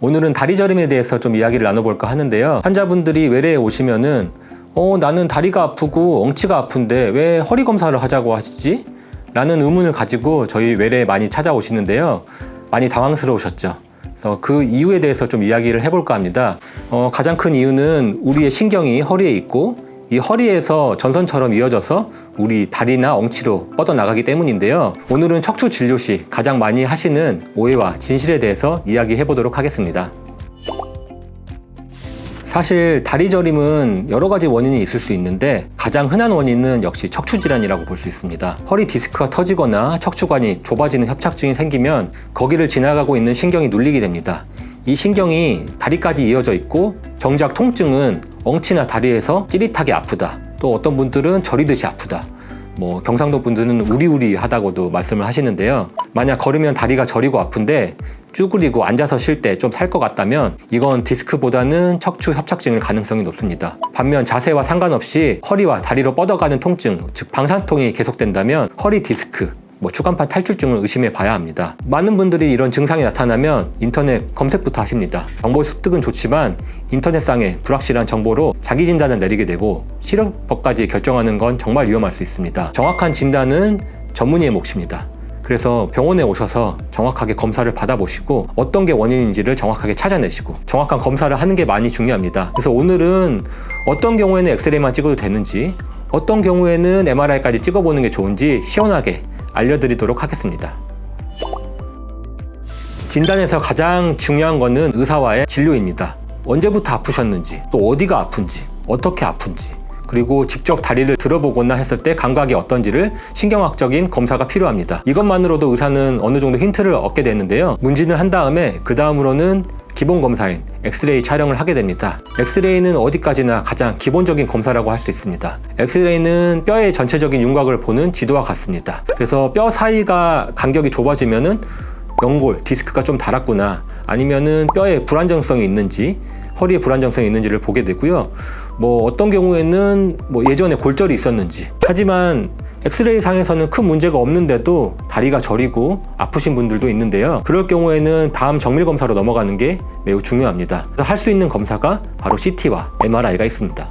오늘은 다리 저림에 대해서 좀 이야기를 나눠볼까 하는데요. 환자분들이 외래에 오시면은 나는 다리가 아프고 엉치가 아픈데 왜 허리 검사를 하자고 하시지? 라는 의문을 가지고 저희 외래에 많이 찾아오시는데요. 많이 당황스러우셨죠. 그래서 그 이유에 대해서 좀 이야기를 해볼까 합니다. 가장 큰 이유는 우리의 신경이 허리에 있고 이 허리에서 전선처럼 이어져서 우리 다리나 엉치로 뻗어나가기 때문인데요. 오늘은 척추 진료 시 가장 많이 하시는 오해와 진실에 대해서 이야기해 보도록 하겠습니다. 사실 다리 저림은 여러 가지 원인이 있을 수 있는데 가장 흔한 원인은 역시 척추 질환이라고 볼 수 있습니다. 허리 디스크가 터지거나 척추관이 좁아지는 협착증이 생기면 거기를 지나가고 있는 신경이 눌리게 됩니다. 이 신경이 다리까지 이어져 있고 정작 통증은 엉치나 다리에서 찌릿하게 아프다. 또 어떤 분들은 저리듯이 아프다. 경상도 분들은 우리우리하다고도 말씀을 하시는데요. 만약 걸으면 다리가 저리고 아픈데 쭈그리고 앉아서 쉴 때 좀 살 것 같다면 이건 디스크보다는 척추 협착증일 가능성이 높습니다. 반면 자세와 상관없이 허리와 다리로 뻗어가는 통증, 즉 방사통이 계속된다면 허리 디스크, 추간판 탈출증을 의심해 봐야 합니다. 많은 분들이 이런 증상이 나타나면 인터넷 검색부터 하십니다. 정보 습득은 좋지만 인터넷상에 불확실한 정보로 자기 진단을 내리게 되고 치료법까지 결정하는 건 정말 위험할 수 있습니다. 정확한 진단은 전문의의 몫입니다. 그래서 병원에 오셔서 정확하게 검사를 받아보시고 어떤 게 원인인지를 정확하게 찾아내시고 정확한 검사를 하는 게 많이 중요합니다. 그래서 오늘은 어떤 경우에는 엑스레이만 찍어도 되는지 어떤 경우에는 MRI까지 찍어보는 게 좋은지 시원하게 알려드리도록 하겠습니다. 진단에서 가장 중요한 것은 의사와의 진료입니다. 언제부터 아프셨는지, 또 어디가 아픈지, 어떻게 아픈지, 그리고 직접 다리를 들어보거나 했을 때 감각이 어떤지를 신경학적인 검사가 필요합니다. 이것만으로도 의사는 어느 정도 힌트를 얻게 되는데요. 문진을 한 다음에 그 다음으로는 기본 검사인 엑스레이 촬영을 하게 됩니다. 엑스레이는 어디까지나 가장 기본적인 검사라고 할 수 있습니다. 엑스레이는 뼈의 전체적인 윤곽을 보는 지도와 같습니다. 그래서 뼈 사이가 간격이 좁아지면은 연골, 디스크가 좀 닳았구나, 아니면은 뼈에 불안정성이 있는지, 허리에 불안정성이 있는지를 보게 되고요. 어떤 경우에는 예전에 골절이 있었는지, 하지만 엑스레이 상에서는 큰 문제가 없는데도 다리가 저리고 아프신 분들도 있는데요. 그럴 경우에는 다음 정밀 검사로 넘어가는 게 매우 중요합니다. 그래서 할 수 있는 검사가 바로 CT와 MRI가 있습니다.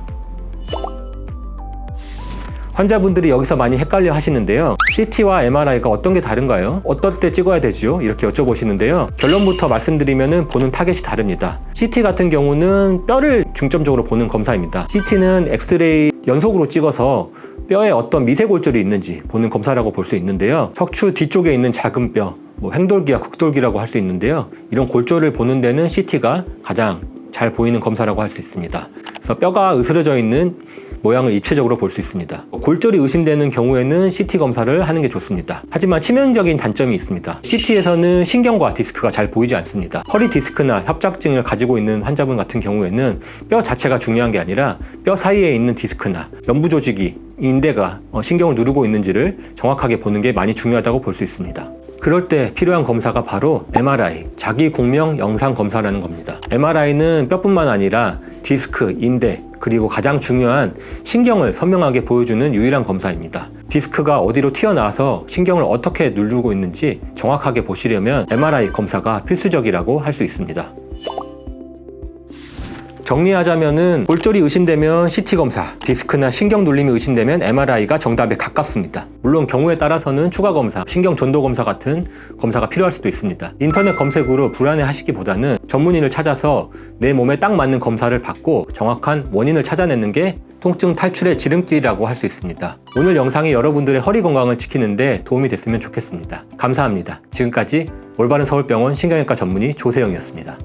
환자분들이 여기서 많이 헷갈려 하시는데요. CT와 MRI가 어떤 게 다른가요? 어떨 때 찍어야 되죠? 이렇게 여쭤보시는데요. 결론부터 말씀드리면 보는 타겟이 다릅니다. CT 같은 경우는 뼈를 중점적으로 보는 검사입니다. CT는 엑스레이 연속으로 찍어서 뼈에 어떤 미세골절이 있는지 보는 검사라고 볼 수 있는데요. 척추 뒤쪽에 있는 작은 뼈, 행돌기와 극돌기라고 할 수 있는데요. 이런 골절을 보는 데는 CT가 가장 잘 보이는 검사라고 할 수 있습니다. 그래서 뼈가 으스러져 있는 모양을 입체적으로 볼 수 있습니다. 골절이 의심되는 경우에는 CT 검사를 하는 게 좋습니다. 하지만 치명적인 단점이 있습니다. CT에서는 신경과 디스크가 잘 보이지 않습니다. 허리 디스크나 협착증을 가지고 있는 환자분 같은 경우에는 뼈 자체가 중요한 게 아니라 뼈 사이에 있는 디스크나 연부 조직이, 인대가 신경을 누르고 있는지를 정확하게 보는 게 많이 중요하다고 볼 수 있습니다. 그럴 때 필요한 검사가 바로 MRI, 자기 공명 영상 검사라는 겁니다. MRI는 뼈뿐만 아니라 디스크, 인대, 그리고 가장 중요한 신경을 선명하게 보여주는 유일한 검사입니다. 디스크가 어디로 튀어나와서 신경을 어떻게 누르고 있는지 정확하게 보시려면 MRI 검사가 필수적이라고 할 수 있습니다. 정리하자면은 골절이 의심되면 CT 검사, 디스크나 신경 눌림이 의심되면 MRI가 정답에 가깝습니다. 물론 경우에 따라서는 추가 검사, 신경 전도 검사 같은 검사가 필요할 수도 있습니다. 인터넷 검색으로 불안해 하시기보다는 전문의를 찾아서 내 몸에 딱 맞는 검사를 받고 정확한 원인을 찾아내는 게 통증 탈출의 지름길이라고 할 수 있습니다. 오늘 영상이 여러분들의 허리 건강을 지키는데 도움이 됐으면 좋겠습니다. 감사합니다. 지금까지 올바른 서울병원 신경외과 전문의 조세영이었습니다.